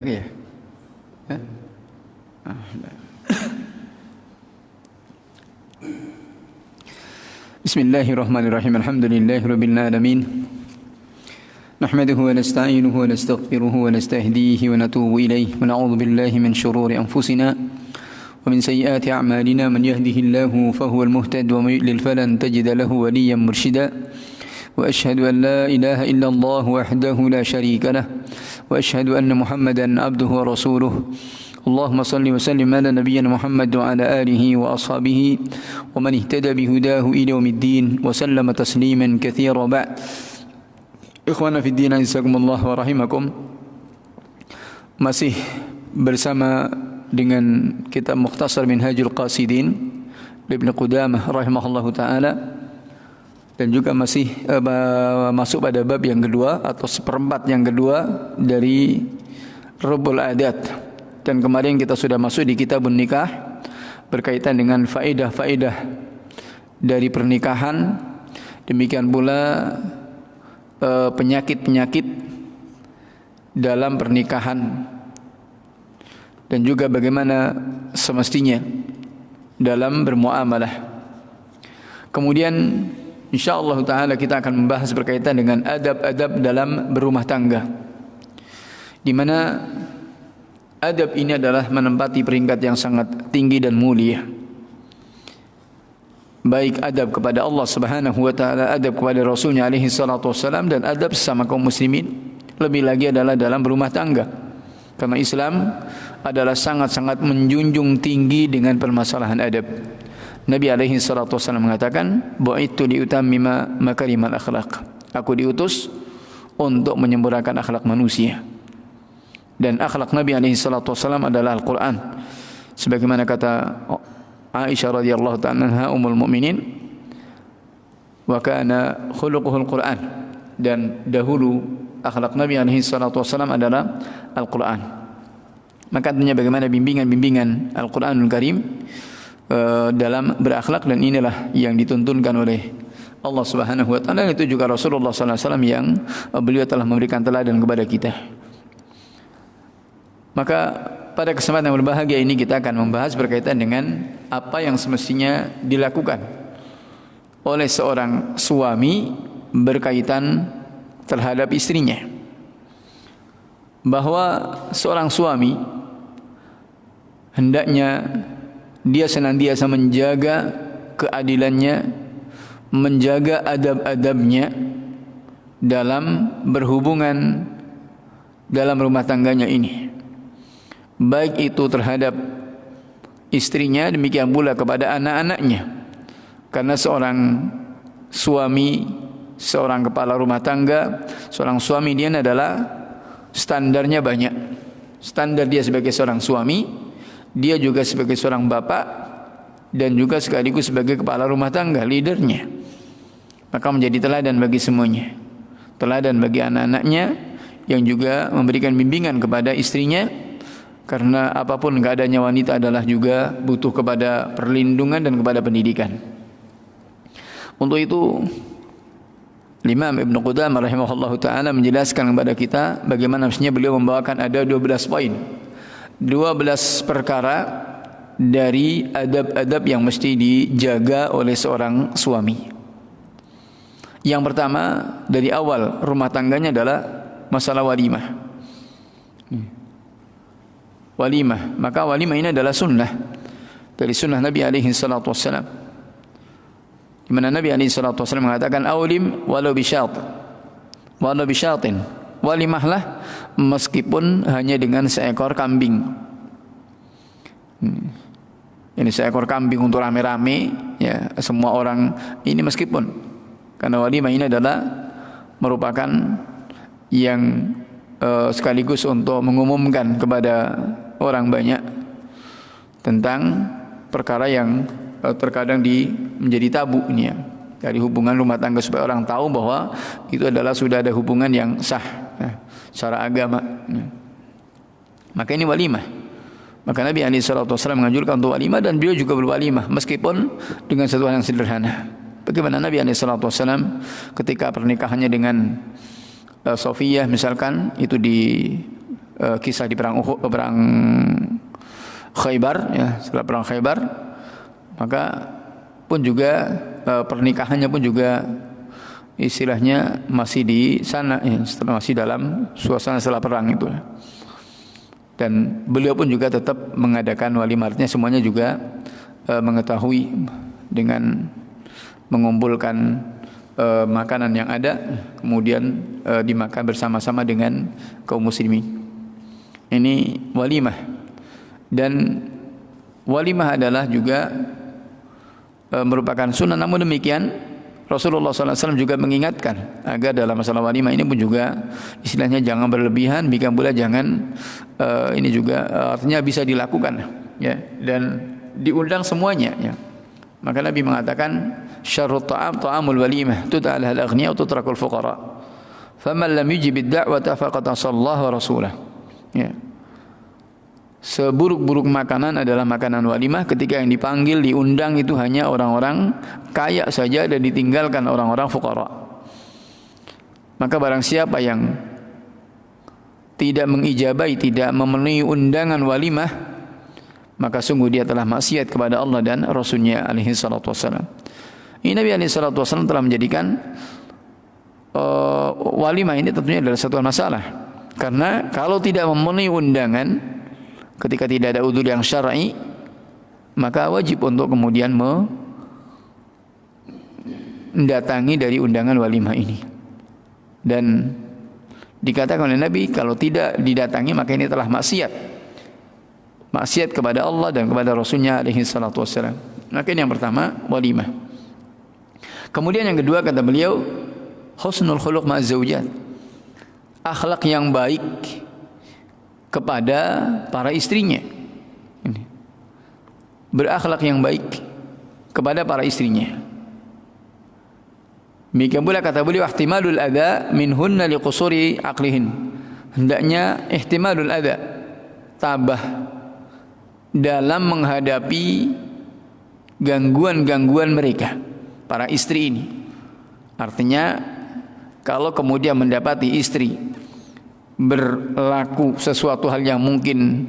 Ya. Hah? Bismillahirrahmanirrahim. Alhamdulillahirabbil alamin. Nahmaduhu wa nasta'inuhu wa nastaghfiruhu wa nastahdihi wa natubu ilayhi wa na'udzu billahi min shururi anfusina wa min sayyiati a'malina. Man yahdihillahu fahuwal muhtad wa man yudlil falan tajida lahu waliyyan mursyida. Wa asyhadu an la ilaha illallah wahdahu la syarika lah wa asyhadu anna Muhammadan abduhu wa rasuluh. Allahumma salli wa sallim ala nabiyyina Muhammad wa ala alihi wa ashabihi wa man ihtada bihudahu ila yaumiddin wa sallama tasliman katsira. Ba'd. Ikhwana fid din, azakumullah wa rahimakum. Masih bersama dengan kitab Mukhtasar Minhajul Qasidin Ibnu Qudamah rahimahullahu taala, dan juga masih masuk pada bab yang kedua atau seperempat yang kedua dari Rubul Adat. Dan kemarin kita sudah masuk di Kitabun Nikah berkaitan dengan faedah-faedah dari pernikahan, demikian pula penyakit-penyakit dalam pernikahan, dan juga bagaimana semestinya dalam bermuamalah. Kemudian insyaallah ta'ala kita akan membahas berkaitan dengan adab-adab dalam berumah tangga, di mana adab ini adalah menempati peringkat yang sangat tinggi dan mulia. Baik adab kepada Allah Subhanahu wa taala, adab kepada Rasulnya alaihi salatu wassalam, dan adab sesama kaum muslimin. Lebih lagi adalah dalam berumah tangga, karena Islam adalah sangat-sangat menjunjung tinggi dengan permasalahan adab. Nabi alaihi salatu wassalam mengatakan, "Bu'ittu liutammima makarimal akhlaq." Aku diutus untuk menyempurnakan akhlak manusia. Dan akhlak Nabi alaihi salatu wassalam adalah Al-Quran. Sebagaimana kata Aisyah radhiyallahu ta'ala anha ummul mukminin, wa kana khuluquhul Quran. Dan dahulu akhlak Nabi alaihi salatu wassalam adalah Al-Quran. Maka tentunya bagaimana bimbingan Al-Quranul Karim dalam berakhlak, dan inilah yang dituntunkan oleh Allah Subhanahu wa taala. Itu juga Rasulullah sallallahu alaihi wasallam yang beliau telah memberikan teladan kepada kita. Maka pada kesempatan yang berbahagia ini kita akan membahas berkaitan dengan apa yang semestinya dilakukan oleh seorang suami berkaitan terhadap istrinya. Bahwa seorang suami hendaknya dia senantiasa menjaga keadilannya, menjaga adab-adabnya dalam berhubungan dalam rumah tangganya ini. Baik itu terhadap istrinya, demikian pula kepada anak-anaknya. Karena seorang suami, seorang kepala rumah tangga, seorang suami dia adalah standarnya banyak. Standar dia sebagai seorang suami, dia juga sebagai seorang bapak, dan juga sekaligus sebagai kepala rumah tangga, leadernya. Maka menjadi teladan bagi semuanya. Teladan bagi anak-anaknya, yang juga memberikan bimbingan kepada istrinya. Karena apapun keadaannya, wanita adalah juga butuh kepada perlindungan dan kepada pendidikan. Untuk itu Imam Ibnu Qudamah rahimahullahu ta'ala menjelaskan kepada kita bagaimana mestinya beliau membawakan ada 12 poin, 12 perkara dari adab-adab yang mesti dijaga oleh seorang suami. Yang pertama dari awal rumah tangganya adalah masalah walimah. Walimah, maka walimah ini adalah sunnah dari sunnah Nabi alaihi salatu wassalam, di mana Nabi alaihi salatu wassalam mengatakan, "Aulim walau bisyat, walau bisyatin." Walimahlah meskipun hanya dengan seekor kambing. Ini seekor kambing untuk rame-rame, ya, semua orang ini, meskipun, karena walimah ini adalah merupakan yang sekaligus untuk mengumumkan kepada orang banyak tentang perkara yang terkadang menjadi tabu ini, ya, dari hubungan rumah tangga, supaya orang tahu bahwa itu adalah sudah ada hubungan yang sah, ya, secara agama, ya. Maka ini walimah. Maka Nabi SAW menganjurkan untuk walimah, dan beliau juga berwalimah meskipun dengan satu hal yang sederhana. Bagaimana Nabi SAW ketika pernikahannya dengan Sofiyah misalkan, itu di kisah di perang Khaybar, ya, setelah perang Khaybar, maka pun juga pernikahannya pun juga istilahnya masih di sana, ya, masih dalam suasana setelah perang itu. Dan beliau pun juga tetap mengadakan walimarnya, semuanya juga mengetahui dengan mengumpulkan makanan yang ada, kemudian dimakan bersama-sama dengan kaum muslimin. Ini walimah. Dan walimah adalah juga merupakan sunnah. Namun demikian Rasulullah SAW juga mengingatkan agar dalam masalah walimah ini pun juga istilahnya jangan berlebihan, bikin pula jangan ini juga artinya bisa dilakukan, ya, dan diundang semuanya, ya. Maka Nabi mengatakan syarrut ta'am ta'amul walimah tud'al al-aghniya wa tutrakul fuqara faman lam yujib ad-da'wata faqad asallahu wa rasulah, ya. Seburuk-buruk makanan adalah makanan walimah ketika yang dipanggil, diundang itu hanya orang-orang kaya saja dan ditinggalkan orang-orang fuqara. Maka barang siapa yang tidak mengijabai, tidak memenuhi undangan walimah, maka sungguh dia telah maksiat kepada Allah dan Rasulnya alaihi salatu wassalam. Ini Nabi alaihi salatu wassalam telah menjadikan walimah ini tentunya adalah satu masalah. Karena kalau tidak memenuhi undangan, ketika tidak ada udzur yang syar'i, maka wajib untuk kemudian mendatangi dari undangan walimah ini. Dan dikatakan oleh Nabi, kalau tidak didatangi maka ini telah maksiat. Maksiat kepada Allah dan kepada Rasulnya alaihi salatu wassalam. Maka ini yang pertama, walimah. Kemudian yang kedua kata beliau, husnul khuluq ma'az zaujat. Akhlak yang baik kepada para istrinya. Ini. Berakhlak yang baik kepada para istrinya. Demikian pula kata beliau, ihtimalul adza minhunna liqusuri aqlihin. Hendaknya ihtimalul adza, tabah dalam menghadapi gangguan-gangguan mereka, para istri ini. Artinya kalau kemudian mendapati istri berlaku sesuatu hal yang mungkin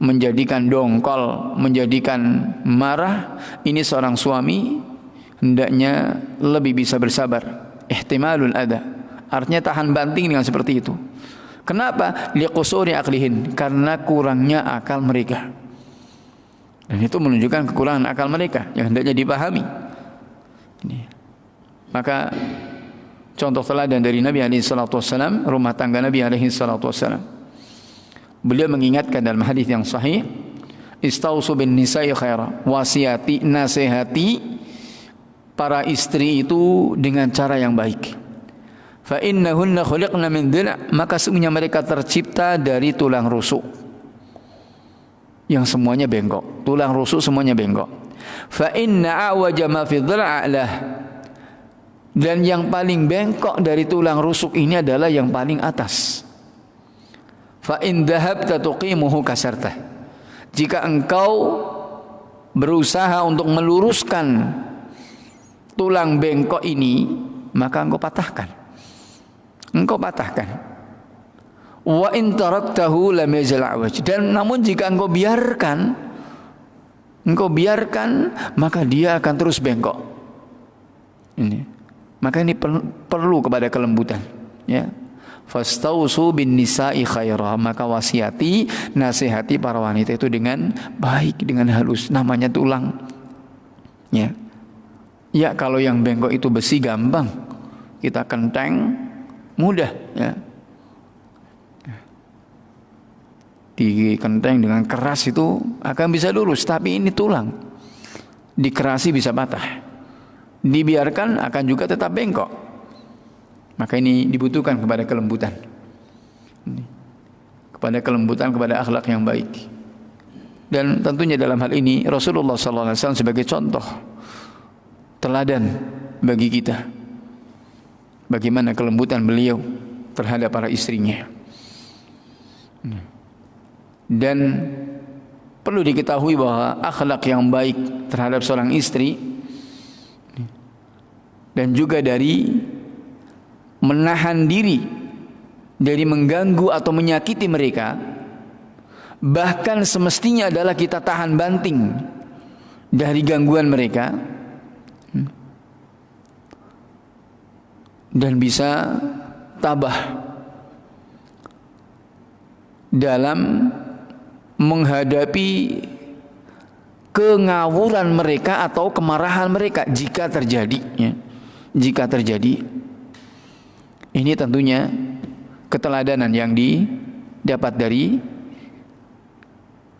menjadikan dongkol, menjadikan marah, ini seorang suami hendaknya lebih bisa bersabar. Ihtimalul adza, artinya tahan banting dengan seperti itu. Kenapa? Liqusuri aqlihin, karena kurangnya akal mereka. Dan itu menunjukkan kekurangan akal mereka yang hendaknya dipahami. Ini. Maka contoh teladan dari Nabi alaihi salatu wasallam, rumah tangga Nabi alaihi salatu wasallam. Beliau mengingatkan dalam hadis yang sahih, istausu bin nisa'i khaira, wasiati, nasihati para istri itu dengan cara yang baik. Fa innahunna khuliqna min dhil', maka sesungguhnya mereka tercipta dari tulang rusuk yang semuanya bengkok. Tulang rusuk semuanya bengkok. Fa inna awaja ma fi dhil' a'lah, dan yang paling bengkok dari tulang rusuk ini adalah yang paling atas. Fa in dhahabta tuqimuhu kasartah, jika engkau berusaha untuk meluruskan tulang bengkok ini, maka engkau patahkan. Engkau patahkan. Wa in taraktahu lam yazal awaj, dan namun jika engkau biarkan, maka dia akan terus bengkok. Ini. Maka ini perlu kepada kelembutan, ya. Fastausu bin nisa'i khaira, maka wasiati, nasihati para wanita itu dengan baik, dengan halus, namanya tulang. Ya. Ya, kalau yang bengkok itu besi gampang, kita kenteng mudah, ya. Dikenteng dengan keras itu akan bisa lurus, tapi ini tulang, dikerasi bisa patah. Dibiarkan akan juga tetap bengkok. Maka ini dibutuhkan kepada kelembutan. Kepada kelembutan, kepada akhlak yang baik. Dan tentunya dalam hal ini Rasulullah SAW sebagai contoh teladan bagi kita. Bagaimana kelembutan beliau terhadap para istrinya. Dan perlu diketahui bahwa akhlak yang baik terhadap seorang istri dan juga dari menahan diri dari mengganggu atau menyakiti mereka, bahkan semestinya adalah kita tahan banting dari gangguan mereka dan bisa tabah dalam menghadapi kengawuran mereka atau kemarahan mereka jika terjadi, ya. Jika terjadi, ini tentunya keteladanan yang didapat dari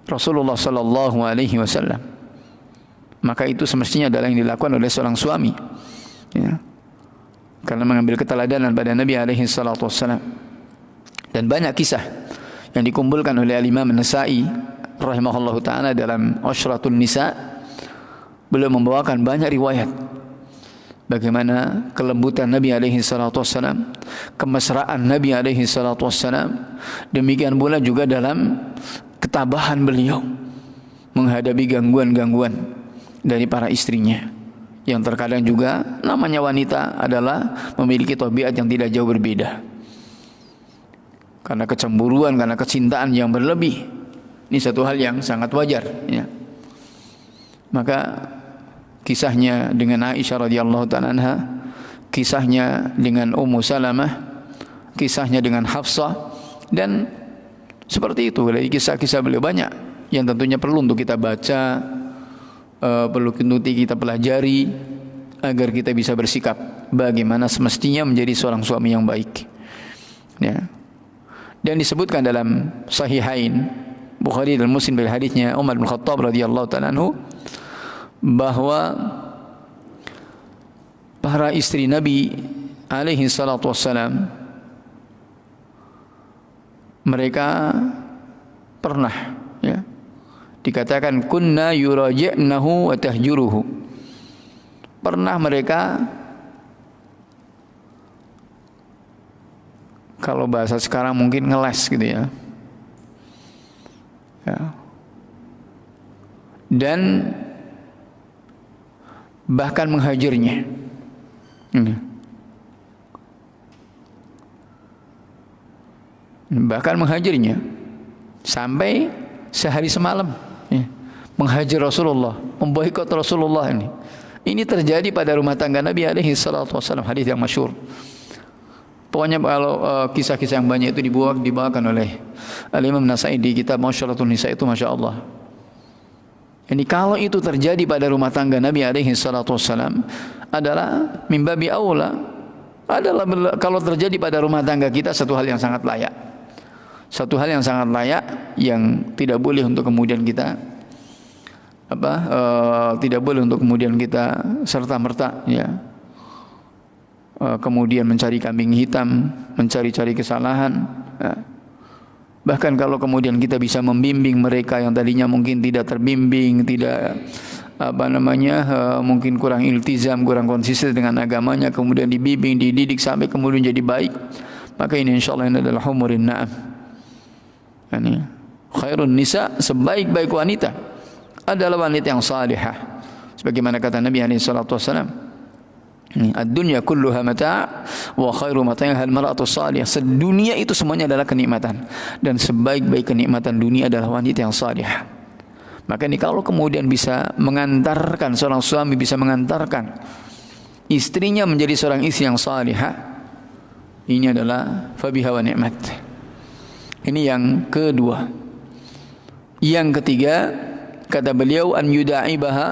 Rasulullah sallallahu alaihi wasallam. Maka itu semestinya adalah yang dilakukan oleh seorang suami, ya. Karena mengambil keteladanan pada Nabi alaihi salatu wasallam. Dan banyak kisah yang dikumpulkan oleh Imam An-Nasa'i rahimahullahu taala dalam Ashratun Nisa. Beliau membawakan banyak riwayat bagaimana kelembutan Nabi alaihi salatu wasallam, kemesraan Nabi alaihi salatu wasallam. Demikian pula juga dalam ketabahan beliau menghadapi gangguan-gangguan dari para istrinya, yang terkadang juga namanya wanita adalah memiliki tabiat yang tidak jauh berbeda. Karena kecemburuan, karena kecintaan yang berlebih, ini satu hal yang sangat wajar, ya. Maka kisahnya dengan Aisyah radhiyallahu ta'ala anha, kisahnya dengan Ummu Salamah, kisahnya dengan Hafsah, dan seperti itu. Dari kisah-kisah beliau banyak yang tentunya perlu untuk kita baca, perlu untuk kita pelajari agar kita bisa bersikap bagaimana semestinya menjadi seorang suami yang baik, ya. Dan disebutkan dalam Sahihain Bukhari dan Muslim dari hadisnya Umar bin Khattab radhiyallahu ta'ala anhu bahwa para istri Nabi alaihi salatu wassalam mereka pernah, ya, dikatakan kunna yuraji'nahu wa tahjuruhu. Pernah mereka, kalau bahasa sekarang mungkin ngeles gitu, ya. Ya. Dan bahkan menghajarnya. Bahkan menghajarnya sampai sehari semalam, ya, menghajar Rasulullah, memboikot Rasulullah ini. Ini terjadi pada rumah tangga Nabi alaihi salatu wasallam, hadis yang masyhur. Pokoknya kalau kisah-kisah yang banyak itu dibawakan oleh Imam An-Nasa'i di kitab Ashratun Nisa itu, masya Allah. Ini kalau itu terjadi pada rumah tangga Nabi alaihi salatu wasallam adalah mimbabi aula, adalah kalau terjadi pada rumah tangga kita satu hal yang sangat layak. Satu hal yang sangat layak yang tidak boleh untuk kemudian kita tidak boleh untuk kemudian kita serta-merta, ya, kemudian mencari kambing hitam, mencari-cari kesalahan, ya. Bahkan kalau kemudian kita bisa membimbing mereka yang tadinya mungkin tidak terbimbing, tidak mungkin kurang iltizam, kurang konsisten dengan agamanya, kemudian dibimbing, dididik sampai kemudian jadi baik, maka ini insyaallah ini adalah humurin na'am. Yani khairun nisa, sebaik-baik wanita adalah wanita yang salihah. Sebagaimana kata Nabi alaihi salatu wasallam, ad-dunya kulluha mata' wa khairu mata'ha al-mar'atu salihah. Sedunia itu semuanya adalah kenikmatan, dan sebaik-baik kenikmatan dunia adalah wanita yang salihah. Maka ini kalau kemudian bisa mengantarkan, seorang suami bisa mengantarkan istrinya menjadi seorang istri yang salihah, ini adalah fabiha wa ni'mat. Ini yang kedua. Yang ketiga, kata beliau, an yuda'ibaha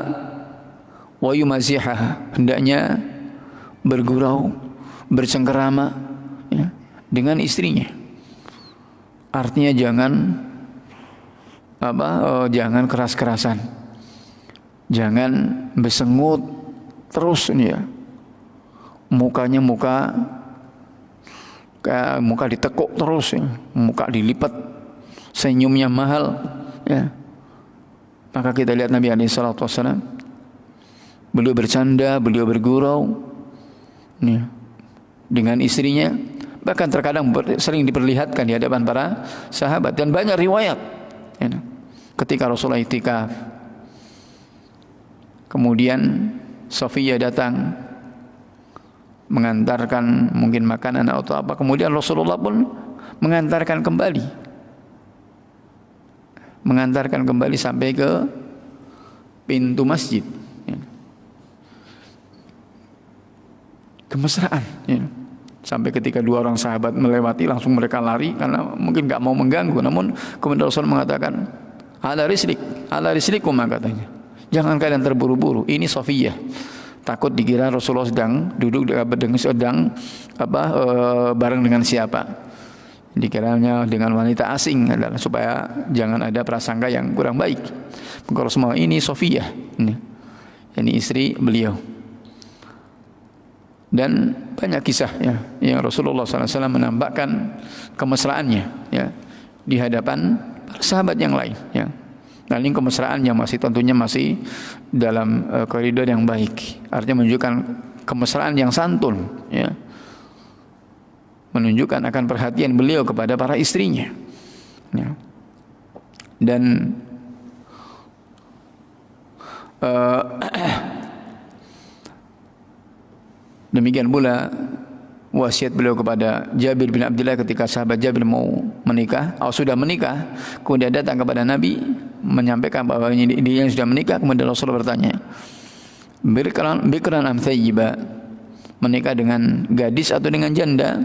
wa yumazihaha, hendaknya bergurau, bercengkerama, ya, dengan istrinya. Artinya jangan keras-kerasan, jangan besengut terus, ya. Mukanya muka ditekuk terus, ya. Muka dilipat, senyumnya mahal, ya. Maka kita lihat Nabi alaihi salatu wasallam, beliau bercanda, beliau bergurau, ya, dengan istrinya. Bahkan terkadang sering diperlihatkan di hadapan para sahabat. Dan banyak riwayat, ya, ketika Rasulullah i'tikaf, kemudian Safiyah datang mengantarkan mungkin makanan atau apa, kemudian Rasulullah pun mengantarkan kembali sampai ke pintu masjid. Ya. Kemesraan. Ya. Sampai ketika dua orang sahabat melewati, langsung mereka lari karena mungkin nggak mau mengganggu. Namun kemudian Rasul mengatakan, ala rislikum, katanya. Jangan kalian terburu-buru. Ini Safiyah. Takut dikira Rasulullah sedang duduk bareng dengan siapa. Dikiranya dengan wanita asing, adalah supaya jangan ada prasangka yang kurang baik. Maka Rasulullah, ini Safiyah. Ini istri beliau. Dan banyak kisah ya, yang Rasulullah SAW menampakkan kemesraannya ya, di hadapan para sahabat yang lain ya. Dan ini kemesraan yang tentunya masih dalam koridor yang baik. Artinya menunjukkan kemesraan yang santun ya. Menunjukkan akan perhatian beliau kepada para istrinya ya. Dan demikian pula wasiat beliau kepada Jabir bin Abdullah ketika sahabat Jabir mau menikah atau sudah menikah, kemudian datang kepada Nabi menyampaikan bahwa dia yang sudah menikah. Kemudian Rasulullah bertanya, bikran am thayyiba, menikah dengan gadis atau dengan janda?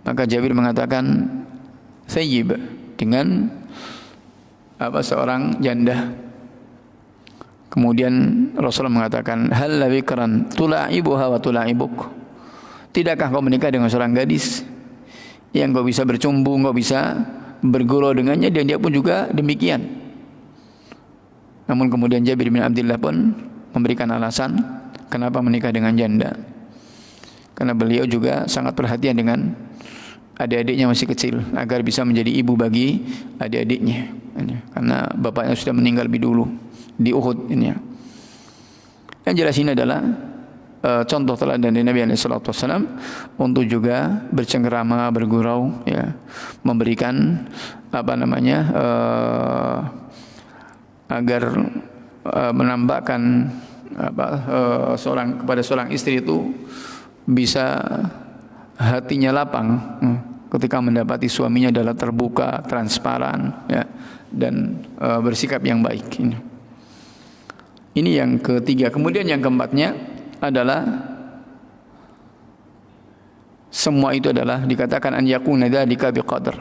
Maka Jabir mengatakan thayyib, dengan seorang janda. Kemudian Rasulullah mengatakan, hal la bikran tula'ibuha wa tula'ibuk, tidakkah kau menikah dengan seorang gadis yang kau bisa bercumbu, kau bisa bergurau dengannya, dan dia pun juga demikian. Namun kemudian Jabir bin Abdullah pun memberikan alasan kenapa menikah dengan janda. Karena beliau juga sangat perhatian dengan adik-adiknya masih kecil, agar bisa menjadi ibu bagi adik-adiknya. Karena bapaknya sudah meninggal lebih dulu di Uhud ini ya. Yang jelas ini adalah contoh teladan dari Nabi SAW untuk juga bercengkerama, bergurau ya, memberikan agar menambahkan kepada seorang istri itu bisa hatinya lapang ketika mendapati suaminya adalah terbuka, transparan ya, dan bersikap yang baik ini. Ini yang ketiga. Kemudian yang keempatnya adalah semua itu adalah dikatakan an yakuna dzalika biqadar.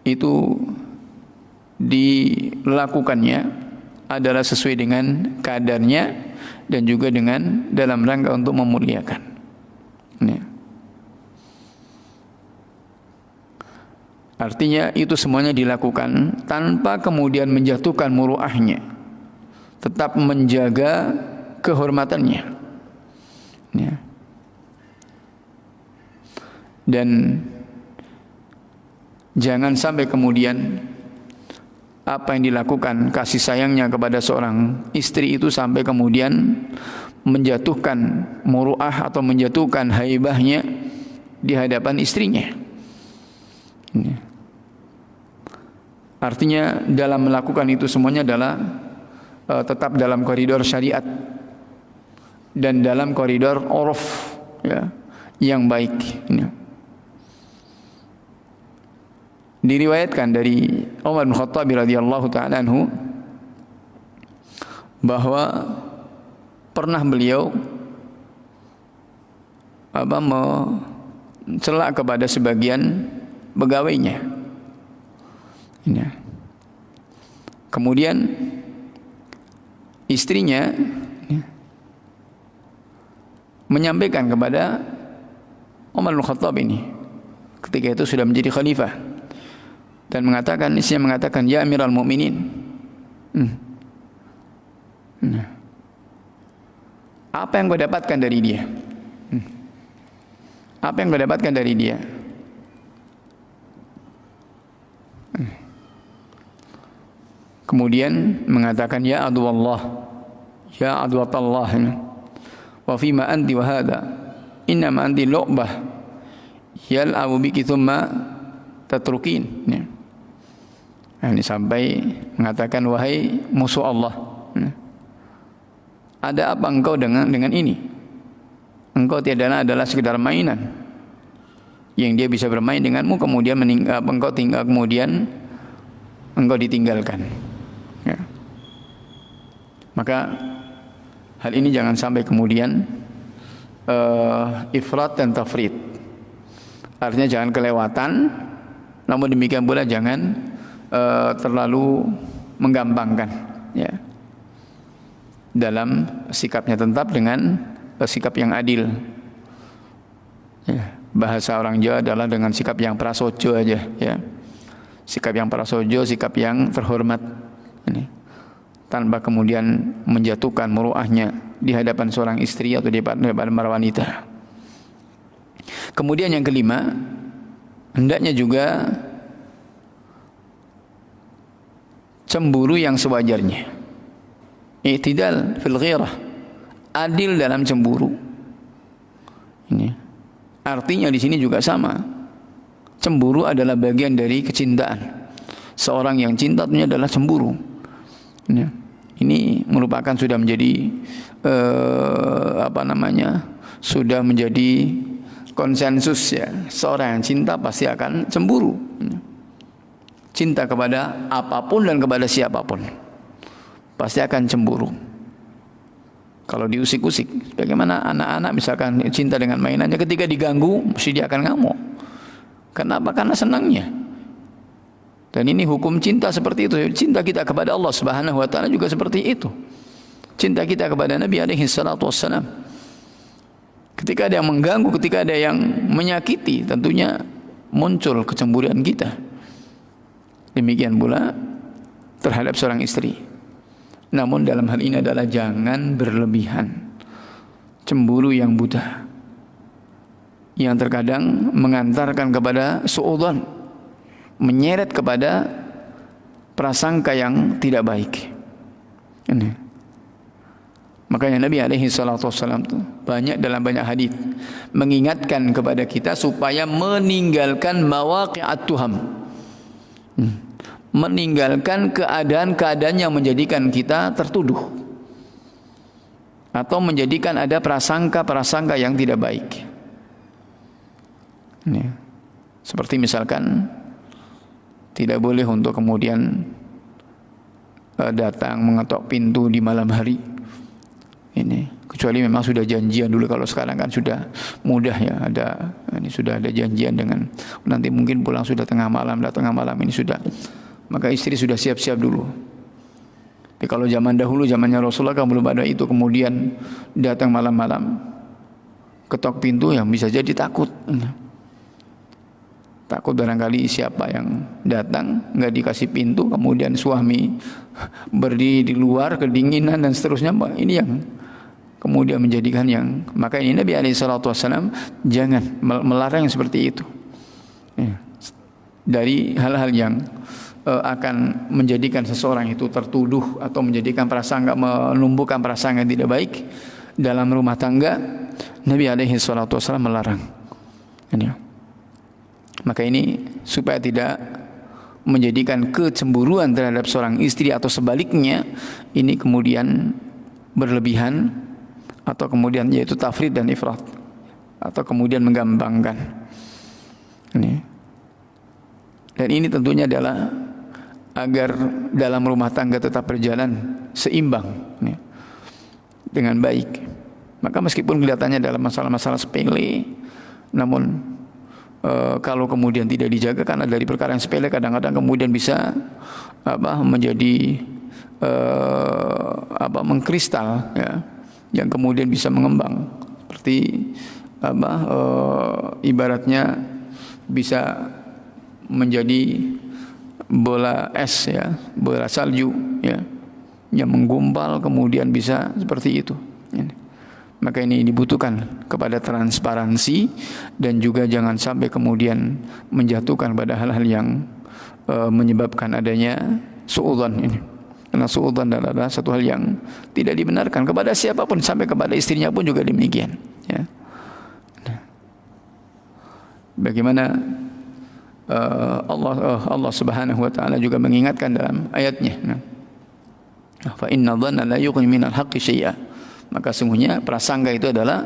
Itu dilakukannya adalah sesuai dengan kadarnya dan juga dengan dalam rangka untuk memuliakan. Artinya itu semuanya dilakukan tanpa kemudian menjatuhkan muruahnya, tetap menjaga kehormatannya ya. Dan jangan sampai kemudian apa yang dilakukan, kasih sayangnya kepada seorang istri itu sampai kemudian menjatuhkan muruah atau menjatuhkan haibahnya di hadapan istrinya ya. Artinya dalam melakukan itu semuanya adalah tetap dalam koridor syariat dan dalam koridor uruf ya, yang baik ya. Diriwayatkan dari Umar bin Khattab radhiyallahu taala anhu bahwa pernah beliau mencela kepada sebagian pegawainya. Ya. Kemudian istrinya ya, menyampaikan kepada Umar bin Khattab ini ketika itu sudah menjadi khalifah, dan istrinya mengatakan, ya Amirul Mukminin, apa yang kau dapatkan dari dia? Apa yang kau dapatkan dari dia? Kemudian mengatakan, ya aduwallah, ya aduwatallah, wa fima anti wa hadha, innama anti lu'bah yal'abu biki thumma tatrukin ya. Ini sampai mengatakan, wahai musuh Allah, ada apa engkau dengan ini? engkau tiadalah adalah sekedar mainan yang dia bisa bermain denganmu, kemudian kemudian engkau ditinggalkan. Ya. Maka hal ini jangan sampai kemudian ifrat dan tafrid. Artinya jangan kelewatan, namun demikian pula jangan terlalu menggampangkan, ya, dalam sikapnya. Tetap dengan sikap yang adil, ya. Bahasa orang Jawa adalah dengan sikap yang prasojo aja, ya. Sikap yang prasojo, sikap yang terhormat, ini, tanpa kemudian menjatuhkan muruahnya di hadapan seorang istri atau di hadapan para wanita. Kemudian yang kelima, hendaknya juga cemburu yang sewajarnya. I'tidal fil ghirah, adil dalam cemburu. Ini artinya di sini juga sama. Cemburu adalah bagian dari kecintaan. Seorang yang cinta tentunya adalah cemburu. Ini merupakan sudah menjadi sudah menjadi konsensus, ya. Seorang yang cinta pasti akan cemburu. Cinta kepada apapun dan kepada siapapun pasti akan cemburu. Kalau diusik-usik, bagaimana anak-anak misalkan cinta dengan mainannya, ketika diganggu mesti dia akan ngamuk. Kenapa? Karena senangnya. Dan ini hukum cinta seperti itu. Cinta kita kepada Allah Subhanahu wa taala juga seperti itu. Cinta kita kepada Nabi alaihi salatu wassalam, ketika ada yang mengganggu, ketika ada yang menyakiti, tentunya muncul kecemburuan kita. Demikian pula terhadap seorang istri. Namun dalam hal ini adalah jangan berlebihan. Cemburu yang buta, yang terkadang mengantarkan kepada suudzon, menyeret kepada prasangka yang tidak baik. Ini. Makanya Nabi alaihi salatu wassalam banyak dalam banyak hadis mengingatkan kepada kita supaya meninggalkan mawaqi'at tuham. Meninggalkan keadaan-keadaan yang menjadikan kita tertuduh atau menjadikan ada prasangka-prasangka yang tidak baik. Ini. Seperti misalkan tidak boleh untuk kemudian datang mengetok pintu di malam hari. Ini kecuali memang sudah janjian dulu. Kalau sekarang kan sudah mudah, ya, ini sudah ada janjian dengan nanti mungkin pulang sudah tengah malam, ini sudah, maka istri sudah siap-siap dulu. Tapi kalau zaman dahulu, zamannya Rasulullah, kan belum ada itu, kemudian datang malam-malam ketok pintu, yang bisa jadi takut barangkali siapa yang datang nggak dikasih pintu, kemudian suami berdiri di luar kedinginan dan seterusnya. Ini yang kemudian menjadikan yang, maka ini Nabi SAW jangan melarang yang seperti itu, ya, dari hal-hal yang akan menjadikan seseorang itu tertuduh atau menjadikan prasangka, menumbuhkan prasangka yang tidak baik dalam rumah tangga. Nabi SAW melarang. Ini. Maka ini supaya tidak menjadikan kecemburuan terhadap seorang istri atau sebaliknya ini kemudian berlebihan, atau kemudian yaitu tafrid dan ifrat, atau kemudian menggampangkan. Ini. Dan ini tentunya adalah agar dalam rumah tangga tetap berjalan seimbang, ya, dengan baik. Maka meskipun kelihatannya dalam masalah-masalah sepele, namun kalau kemudian tidak dijaga, karena dari perkara yang sepele kadang-kadang kemudian bisa menjadi mengkristal, ya, yang kemudian bisa mengembang seperti ibaratnya bisa menjadi bola es, ya, bola salju, ya, yang menggumpal kemudian bisa seperti itu. Maka ini dibutuhkan kepada transparansi, dan juga jangan sampai kemudian menjatuhkan pada hal-hal yang menyebabkan adanya suudzon ini. Karena suudzon adalah satu hal yang tidak dibenarkan kepada siapapun, sampai kepada istrinya pun juga demikian, ya. Bagaimana Allah Subhanahu wa taala juga mengingatkan dalam ayatnya, fa inna dhanna la yughni minal haqqi syai'a. Maka sungguhnya prasangka itu adalah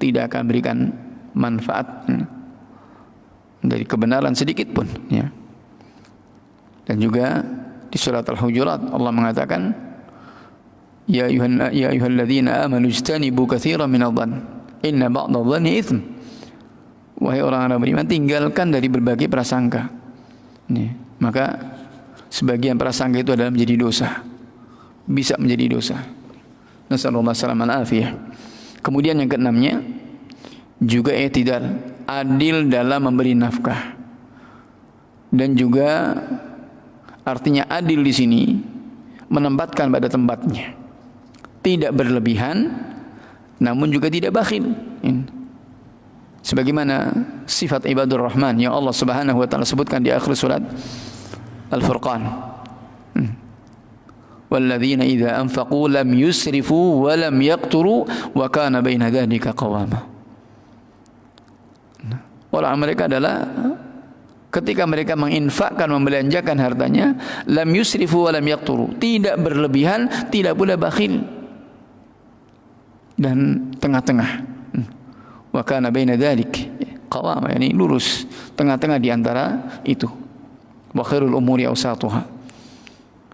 tidak akan berikan manfaat dari kebenaran sedikit pun, ya. Dan juga di surat Al-Hujurat Allah mengatakan, ya ayyuhalladzina amanu ijtanibu katsiran minadh-dhann inna ba'dadh-dhanni itsm. Wahai orang-orang beriman, tinggalkan dari berbagai prasangka. Maka sebagian prasangka itu adalah menjadi dosa, bisa menjadi dosa. Nasallallahu alaihi afiyah. Kemudian yang keenamnya juga i'tidal, adil dalam memberi nafkah. Dan juga artinya adil di sini menempatkan pada tempatnya, tidak berlebihan, namun juga tidak bakhil. Sebagaimana sifat ibadur rahman yang Allah Subhanahu wa taala sebutkan di akhir surat Al-Furqan. Walladzina idza anfaqu lam yusrifu wa lam yaqturu wa kana baina dzalika qawama. Orang mereka adalah ketika mereka menginfakkan, membelanjakan hartanya, lam yusrifu wa lam yaqturu, tidak berlebihan, tidak pula bakhil, dan tengah-tengah. Wa kana baina dzalik qawama, yani lurus, tengah-tengah di antara itu. Wa khairul umuri awsatuha,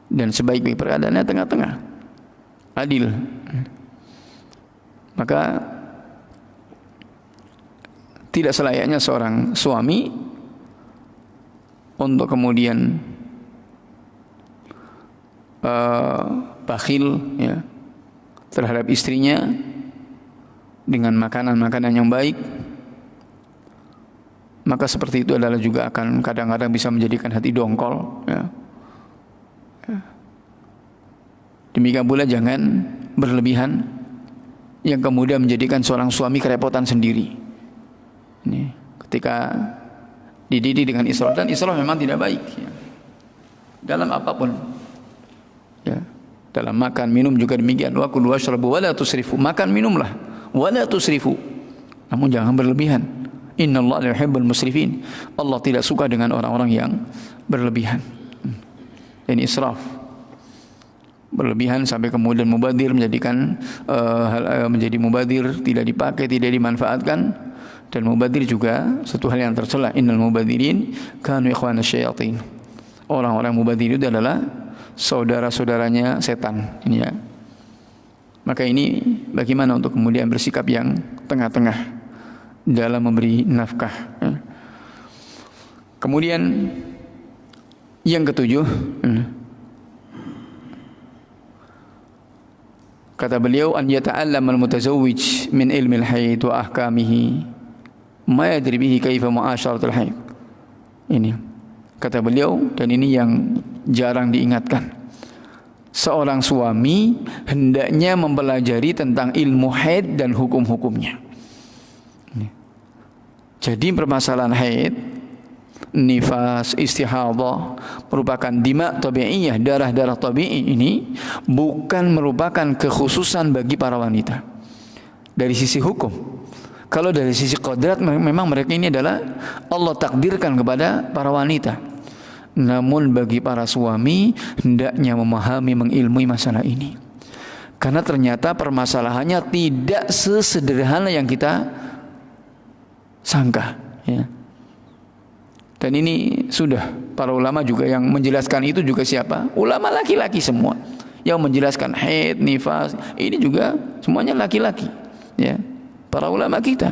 dan sebaik-baik peradaannya tengah-tengah, adil. Maka tidak selayaknya seorang suami untuk kemudian bakhil, ya, terhadap istrinya dengan makanan-makanan yang baik. Maka seperti itu adalah juga akan kadang-kadang bisa menjadikan hati dongkol, ya. Demikian pula jangan berlebihan yang kemudian menjadikan seorang suami kerepotan sendiri. Ini ketika dididik dengan israf, dan israf memang tidak baik, ya, dalam apapun, ya, dalam makan minum juga demikian. Wa kulu washrabu wa la tusrifu, makan minumlah, wa la tusrifu, namun jangan berlebihan. Innallaha la yuhibbul musrifin, Allah tidak suka dengan orang-orang yang berlebihan. Ini israf, berlebihan sampai kemudian mubadir, menjadikan menjadi mubadir, tidak dipakai, tidak dimanfaatkan. Dan mubadir juga satu hal yang tercela. Innal mubadirin kanu ikhwana syayatin. Orang-orang mubadir itu adalah saudara-saudaranya setan. Ini, ya. Maka ini bagaimana untuk kemudian bersikap yang tengah-tengah dalam memberi nafkah. Kemudian yang ketujuh, kata beliau, an yata'allam al-mutazawwij min ilmi al-hayd wa ahkamihi ma yadri bihi kaifa mu'asyaratul hayd. Ini kata beliau, dan ini yang jarang diingatkan. Seorang suami hendaknya mempelajari tentang ilmu haid dan hukum-hukumnya. Jadi permasalahan haid, nifas, istihadah merupakan dima tabi'iyah, darah-darah tabi'i. Ini bukan merupakan kekhususan bagi para wanita dari sisi hukum. Kalau dari sisi kodrat, memang mereka ini adalah Allah takdirkan kepada para wanita. Namun bagi para suami hendaknya memahami, mengilmui masalah ini, karena ternyata permasalahannya tidak sesederhana yang kita sangka, ya. Dan ini sudah para ulama juga yang menjelaskan itu juga siapa? Ulama laki-laki semua yang menjelaskan haid, nifas, ini juga semuanya laki-laki, ya, para ulama kita.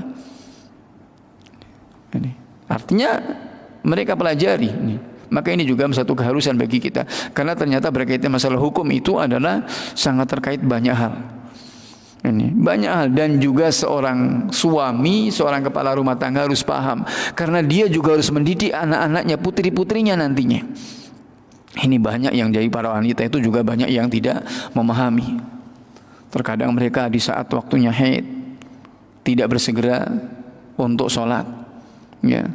Ini artinya mereka pelajari ini. Maka ini juga satu keharusan bagi kita, karena ternyata berkaitan masalah hukum itu adalah sangat terkait banyak hal. Ini banyak hal, dan juga seorang suami, seorang kepala rumah tangga harus paham, karena dia juga harus mendidik anak-anaknya, putri-putrinya nantinya. Ini banyak yang jadi para wanita itu juga banyak yang tidak memahami. Terkadang mereka di saat waktunya haid tidak bersegera untuk sholat, ya,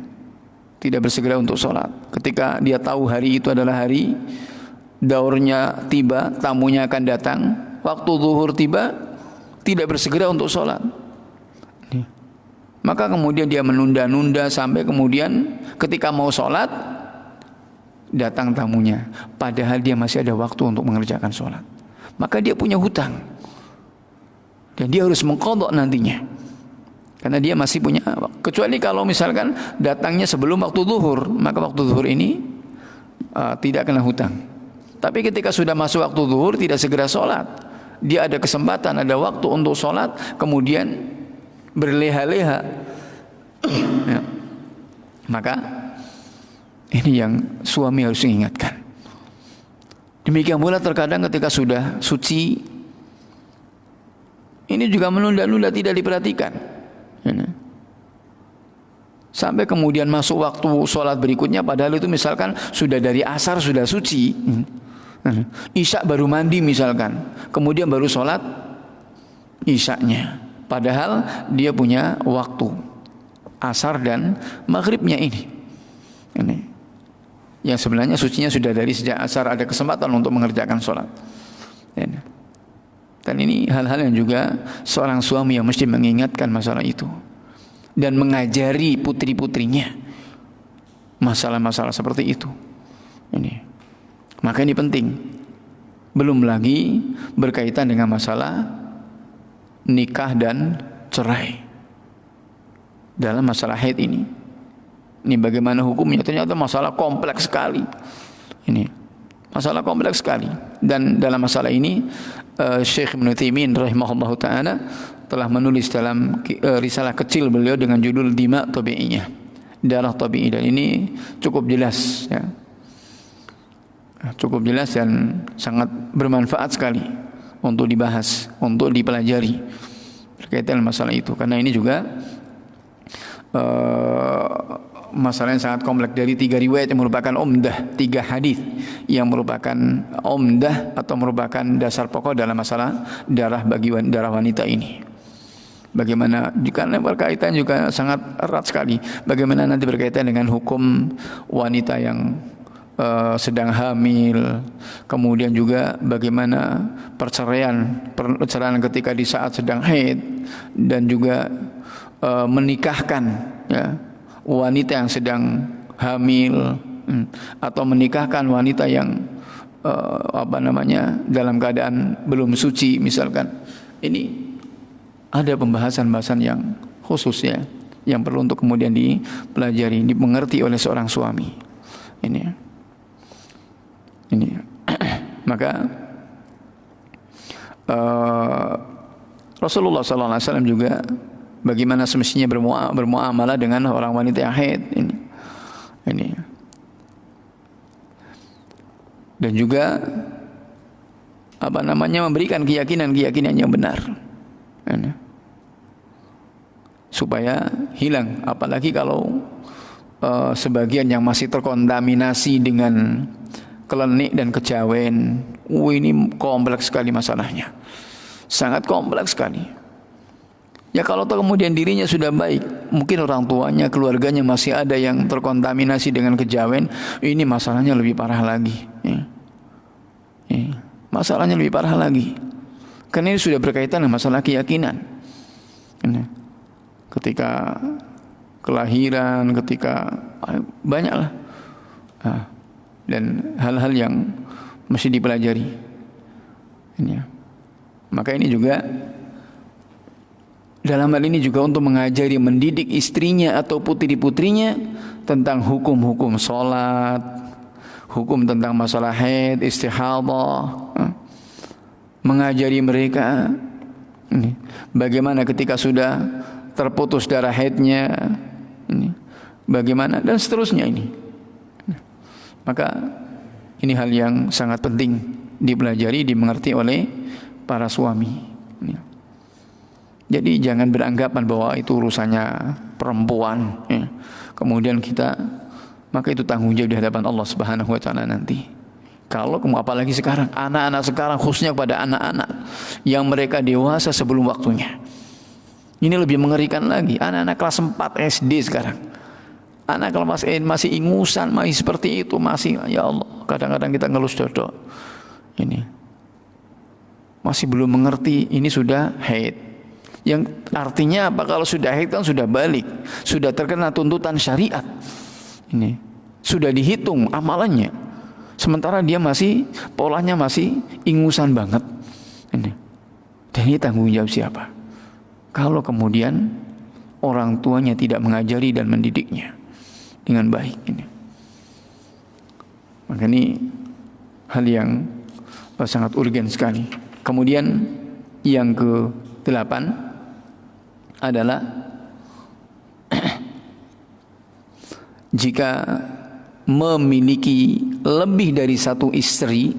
tidak bersegera untuk sholat. Ketika dia tahu hari itu adalah hari daurnya tiba, tamunya akan datang, waktu zuhur tiba, tidak bersegera untuk sholat. Maka kemudian dia menunda-nunda sampai kemudian ketika mau sholat datang tamunya, padahal dia masih ada waktu untuk mengerjakan sholat. Maka dia punya hutang dan dia harus mengqadha nantinya. Karena dia masih punya, kecuali kalau misalkan datangnya sebelum waktu zuhur, maka waktu zuhur ini tidak kena hutang. Tapi ketika sudah masuk waktu zuhur tidak segera sholat, dia ada kesempatan, ada waktu untuk sholat, kemudian berleha-leha, ya. Maka ini yang suami harus ingatkan. Demikian pula terkadang ketika sudah suci, ini juga menunda-nunda, tidak diperhatikan, ya. Sampai kemudian masuk waktu sholat berikutnya, padahal itu misalkan sudah dari asar sudah suci, isya baru mandi misalkan, kemudian baru sholat isyanya, padahal dia punya waktu asar dan maghribnya ini yang sebenarnya sucinya sudah dari sejak asar, ada kesempatan untuk mengerjakan sholat. Dan ini hal-hal yang juga seorang suami yang mesti mengingatkan masalah itu dan mengajari putri-putrinya masalah-masalah seperti itu. Maka ini penting. Belum lagi berkaitan dengan masalah nikah dan cerai. Dalam masalah haid ini bagaimana hukumnya? Ternyata masalah kompleks sekali. Ini masalah kompleks sekali. Dan dalam masalah ini Syekh Ibnu Utsaimin rahimahullahu taala telah menulis dalam risalah kecil beliau dengan judul Dima Tabi'iyah, darah tabi'i, dan ini cukup jelas, ya. Cukup jelas dan sangat bermanfaat sekali untuk dibahas, untuk dipelajari berkaitan masalah itu. Karena ini juga masalah yang sangat kompleks, dari 3 riwayat yang merupakan umdah, 3 hadis yang merupakan umdah atau merupakan dasar pokok dalam masalah darah bagi darah wanita ini. Bagaimana jika berkaitan juga sangat erat sekali. Bagaimana nanti berkaitan dengan hukum wanita yang sedang hamil, kemudian juga bagaimana perceraian ketika di saat sedang haid, dan juga menikahkan, ya, wanita yang sedang hamil, atau menikahkan wanita yang dalam keadaan belum suci misalkan. Ini ada pembahasan-pembahasan yang khusus, ya, yang perlu untuk kemudian dipelajari, dimengerti oleh seorang suami. Ini maka Rasulullah SAW juga bagaimana semestinya bermuamalah dengan orang wanita yang haid ini. Dan juga memberikan keyakinan yang benar, supaya hilang. Apalagi kalau sebagian yang masih terkontaminasi dengan kelenik dan kejawen, ini kompleks sekali masalahnya, sangat kompleks sekali. Ya kalau kemudian dirinya sudah baik, mungkin orang tuanya, keluarganya masih ada yang terkontaminasi dengan kejawen, ini masalahnya lebih parah lagi. Masalahnya lebih parah lagi, karena ini sudah berkaitan dengan masalah keyakinan. Ketika kelahiran, ketika banyaklah, dan hal-hal yang mesti dipelajari. Maka ini juga, dalam hal ini juga untuk mengajari, mendidik istrinya atau putri-putrinya tentang hukum-hukum sholat, hukum tentang masalah haid, istihadah, mengajari mereka bagaimana ketika sudah terputus darah haidnya, bagaimana, dan seterusnya ini. Maka ini hal yang sangat penting dipelajari, dimengerti oleh para suami. Jadi jangan beranggapan bahwa itu urusannya perempuan, ya. Kemudian maka itu tanggung jawab di hadapan Allah Subhanahu wa taala nanti. Kalau apalagi sekarang, anak-anak sekarang, khususnya kepada anak-anak yang mereka dewasa sebelum waktunya. Ini lebih mengerikan lagi, anak-anak kelas 4 SD sekarang. Anak kalau masih ingusan, masih seperti itu, masih, ya Allah, kadang-kadang kita ngelus dodok. Ini masih belum mengerti, ini sudah haid. Yang artinya apa? Kalau sudah haid kan sudah balik, sudah terkena tuntutan syariat. Ini sudah dihitung amalannya. Sementara dia polanya masih ingusan banget. Dan ini tanggung jawab siapa? Kalau kemudian orang tuanya tidak mengajari dan mendidiknya dengan baik. Ini. Maka ini hal yang sangat urgen sekali. Kemudian yang ke-8 adalah jika memiliki lebih dari satu istri,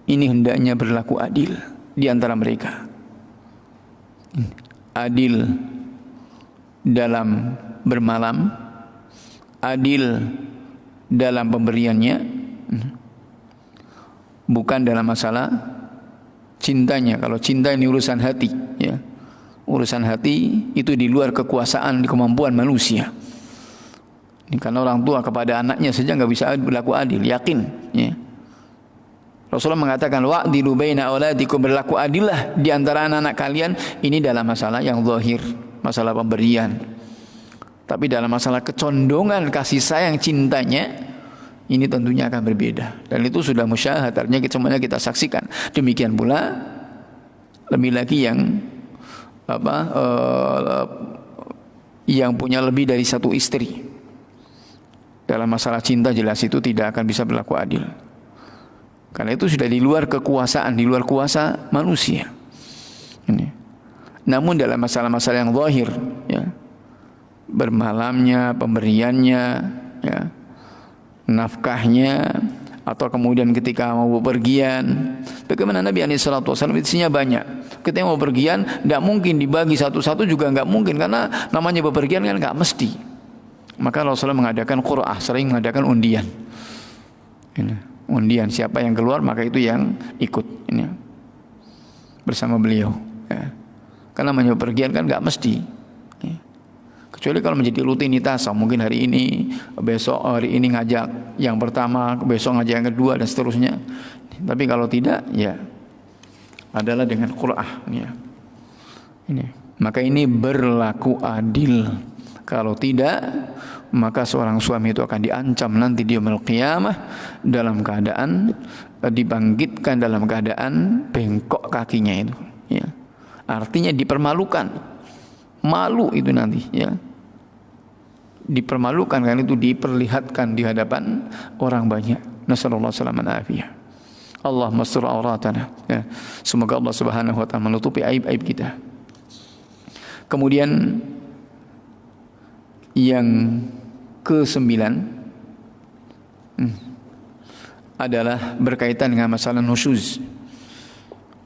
ini hendaknya berlaku adil di antara mereka. Adil dalam bermalam, adil dalam pemberiannya, bukan dalam masalah cintanya. Kalau cinta ini urusan hati, ya. Urusan hati itu di luar kekuasaan, kemampuan manusia. Ini karena orang tua kepada anaknya saja nggak bisa berlaku adil, yakin. Ya. Rasulullah mengatakan, wa'dilu baina auladikum, berlaku adillah di antara anak-anak kalian. Ini dalam masalah yang zahir, masalah pemberian. Tapi dalam masalah kecondongan kasih sayang cintanya, ini tentunya akan berbeda. Dan itu sudah musyahad, artinya semuanya kita saksikan. Demikian pula lebih lagi yang punya lebih dari satu istri. Dalam masalah cinta jelas itu tidak akan bisa berlaku adil. Karena itu sudah di luar kekuasaan, di luar kuasa manusia. Ini. Namun dalam masalah-masalah yang zahir, ya, bermalamnya, pemberiannya, ya, nafkahnya, atau kemudian ketika mau bepergian, bagaimana Nabi SAW isinya banyak. Ketika mau bepergian, tidak mungkin dibagi satu-satu, juga nggak mungkin, karena namanya bepergian kan nggak mesti. Maka Rasulullah mengadakan qur'ah, sering mengadakan undian. Ini, undian, siapa yang keluar maka itu yang ikut. Ini bersama beliau. Ya. Karena namanya bepergian kan nggak mesti. Ya. Kecuali kalau menjadi rutinitas, mungkin hari ini, besok hari ini ngajak yang pertama, besok ngajak yang kedua dan seterusnya. Tapi kalau tidak, ya adalah dengan qur'ah. Ya. Ini. Maka ini berlaku adil. Kalau tidak, maka seorang suami itu akan diancam nanti di yaumil qiyamah dalam keadaan dibangkitkan dalam keadaan bengkok kakinya itu. Ya. Artinya dipermalukan, malu itu nanti. Ya. Dipermalukan kan itu, diperlihatkan di hadapan orang banyak. Nasallallahu alaihi wasallam. Allah mastur auratana. Ya. Semoga Allah Subhanahu wa taala menutupi aib-aib kita. Kemudian yang ke-9 adalah berkaitan dengan masalah nusyuz.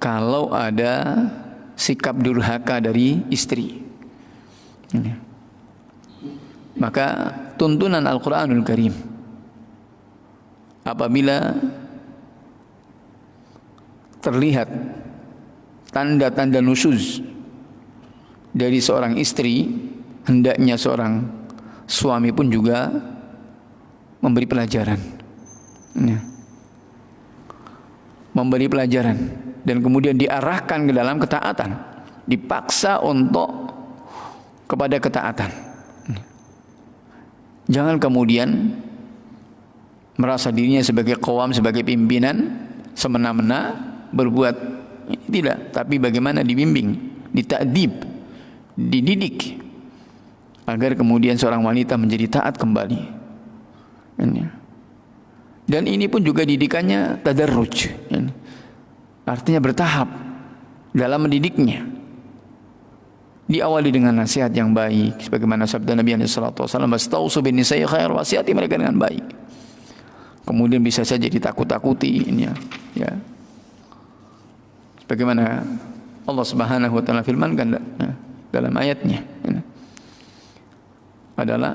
Kalau ada sikap durhaka dari istri, maka tuntunan Al-Quranul Karim apabila terlihat tanda-tanda nusyuz dari seorang istri, hendaknya seorang suami pun juga memberi pelajaran, ya. Memberi pelajaran dan kemudian diarahkan ke dalam ketaatan, dipaksa untuk kepada ketaatan. Jangan kemudian merasa dirinya sebagai qawam, sebagai pimpinan, semena-mena berbuat. Tidak, tapi bagaimana dibimbing, ditadib, dididik agar kemudian seorang wanita menjadi taat kembali. Dan ini pun juga didikannya tadarruj, artinya bertahap dalam mendidiknya. Diawali dengan nasihat yang baik, sebagaimana sabda Nabi SAW, "Wastausu bin nisa'i khair", wasiyati mereka dengan baik. Kemudian bisa saja ditakut-takuti, ya. Sebagaimana Allah Subhanahu wa taala firmankan dalam ayatnya, adalah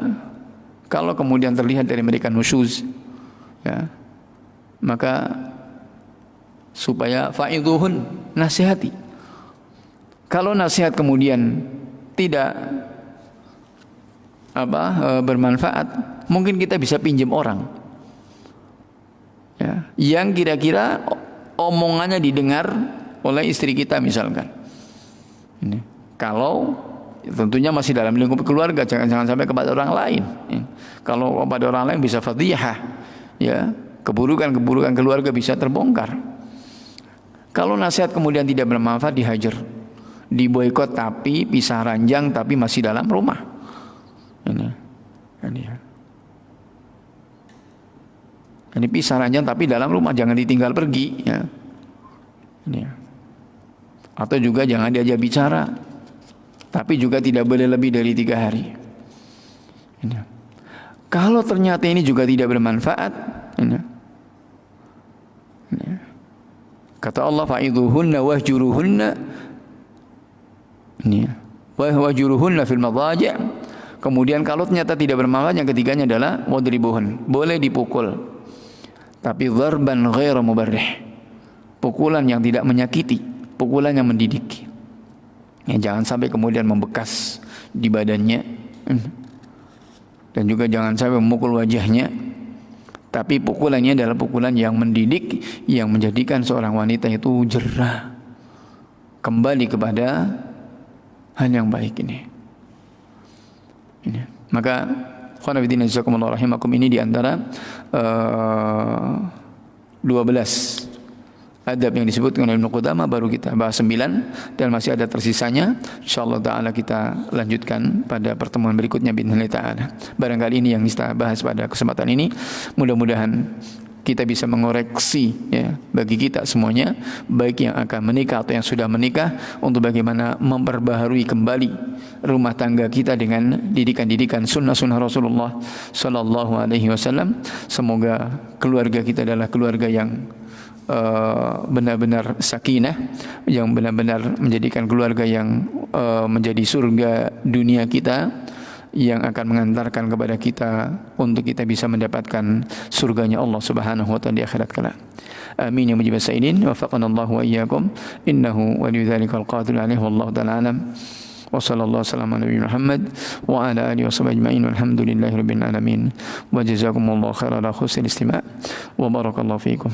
kalau kemudian terlihat dari mereka nusyuz, ya, maka supaya fa'idhuhun, nasihati. Kalau nasihat kemudian tidak bermanfaat, mungkin kita bisa pinjam orang, ya, yang kira-kira omongannya didengar oleh istri kita misalkan. Ini kalau tentunya masih dalam lingkup keluarga, jangan sampai kepada orang lain. Ya. Kalau kepada orang lain bisa fadhiyah, ya, keburukan keluarga bisa terbongkar. Kalau nasihat kemudian tidak bermanfaat, dihajar. diboikot tapi pisah ranjang tapi masih dalam rumah. Ini pisah ranjang tapi dalam rumah, jangan ditinggal pergi ya. Atau juga jangan diajak bicara, tapi juga tidak boleh lebih dari 3 hari. Kalau ternyata ini juga tidak bermanfaat, kata Allah, fa'idhuhunna wahjuruhunna wahjuruhunna fil madhaji'. Kemudian kalau ternyata tidak bermanfaat, yang ketiganya adalah wadribuhun, boleh dipukul, tapi dharban ghairu mubarrih, pukulan yang tidak menyakiti, pukulan yang mendidik. Jangan sampai kemudian membekas di badannya, dan juga jangan sampai memukul wajahnya, tapi pukulannya adalah pukulan yang mendidik, yang menjadikan seorang wanita itu jerah kembali kepada hal yang baik ini. Maka khonafidina jazakumullah rahimakum, ini diantara 12 adab yang disebutkan oleh Ibnu Qudamah. Baru kita bahas 9 dan masih ada tersisanya. Insyaallah taala kita lanjutkan pada pertemuan berikutnya biidznillah taala. Barangkali ini yang kita bahas pada kesempatan ini, mudah-mudahan kita bisa mengoreksi ya, bagi kita semuanya, baik yang akan menikah atau yang sudah menikah, untuk bagaimana memperbaharui kembali rumah tangga kita dengan didikan-didikan sunnah-sunnah Rasulullah sallallahu alaihi wasallam. Semoga keluarga kita adalah keluarga yang benar-benar sakinah, yang benar-benar menjadikan keluarga yang menjadi surga dunia kita, yang akan mengantarkan kepada kita untuk kita bisa mendapatkan surganya Allah Subhanahu wa taala di akhirat kelak. Amin ya mujibas sa'ilin. Wafaqanallahu wa iyyakum. Innahu waliyyu dzalikal qadir alaihi wallahu ta'ala alam. Wa sallallahu alaihi nabi Muhammad wa ala alihi washabbihi ajma'in. Walhamdulillahirabbil alamin. Wa jazakumullahu khairan ala husnil istima' wa barakallahu fiikum.